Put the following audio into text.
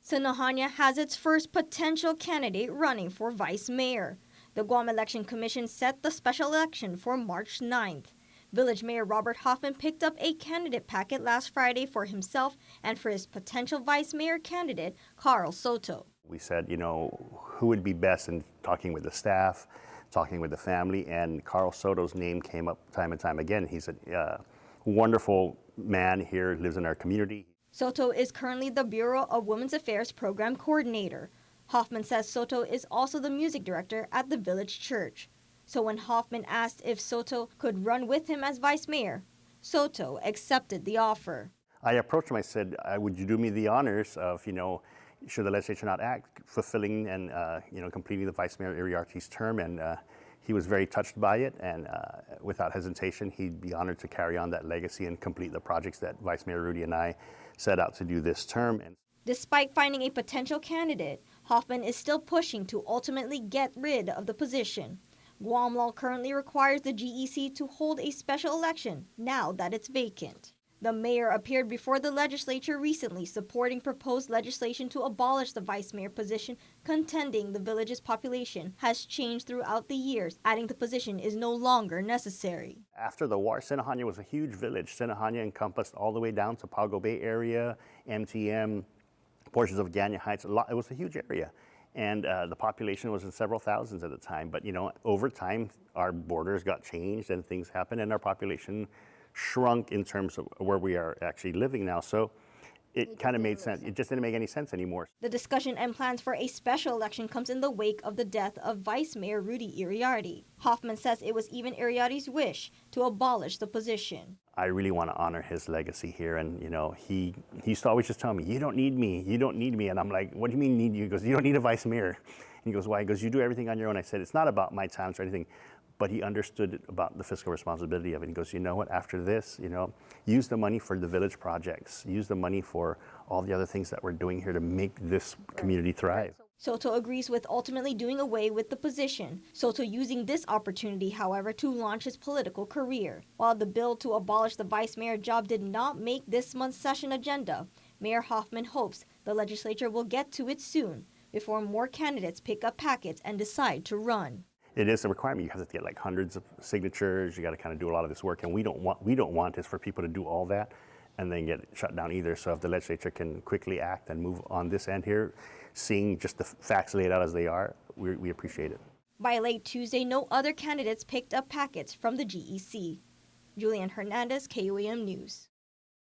Sinajana has its first potential candidate running for vice mayor. The Guam Election Commission set the special election for March 9th. Village Mayor Robert Hoffman picked up a candidate packet last Friday for himself and for his potential vice mayor candidate, Karl Sotto. We said, who would be best in talking with the staff, talking with the family, and Karl Sotto's name came up time and time again. He's a wonderful man here, lives in our community. Sotto is currently the Bureau of Women's Affairs Program Coordinator. Hoffman says Sotto is also the music director at the village church. So when Hoffman asked if Sotto could run with him as vice mayor, Sotto accepted the offer. I approached him, I said, would you do me the honors of, should the legislature not act, fulfilling and, completing the vice mayor Iriarte's term, and he was very touched by it, and without hesitation, he'd be honored to carry on that legacy and complete the projects that Vice Mayor Rudy and I set out to do this term. Despite finding a potential candidate, Hoffman is still pushing to ultimately get rid of the position. Guam law currently requires the GEC to hold a special election now that it's vacant. The mayor appeared before the legislature recently supporting proposed legislation to abolish the vice mayor position, contending the village's population has changed throughout the years, adding the position is no longer necessary. After the war, Sinajana was a huge village. Sinajana encompassed all the way down to Pago Bay area, MTM, portions of Ganya Heights. It was a huge area. And the population was in several thousands at the time. But, over time, our borders got changed and things happened, and our population shrunk in terms of where we are actually living now. So it kind of made sense. It just didn't make any sense anymore. The discussion and plans for a special election comes in the wake of the death of Vice Mayor Rudy Iriarte. Hoffman says it was even Iriarte's wish to abolish the position. I really want to honor his legacy here. And, he used to always just tell me, you don't need me, you don't need me. And I'm like, what do you mean need you? He goes, you don't need a vice mayor. And he goes, why? He goes, you do everything on your own. I said, it's not about my talents or anything. But he understood about the fiscal responsibility of it. He goes, you know what, after this, use the money for the village projects, use the money for all the other things that we're doing here to make this community thrive. Sotto agrees with ultimately doing away with the position. Sotto using this opportunity, however, to launch his political career. While the bill to abolish the vice mayor job did not make this month's session agenda, Mayor Hoffman hopes the legislature will get to it soon before more candidates pick up packets and decide to run. It is a requirement. You have to get like hundreds of signatures. You got to kind of do a lot of this work, and we don't want is for people to do all that and then get shut down either. So if the legislature can quickly act and move on this end here, seeing just the facts laid out as they are, we appreciate it. By late Tuesday, no other candidates picked up packets from the GEC. Julian Hernandez, KUAM News.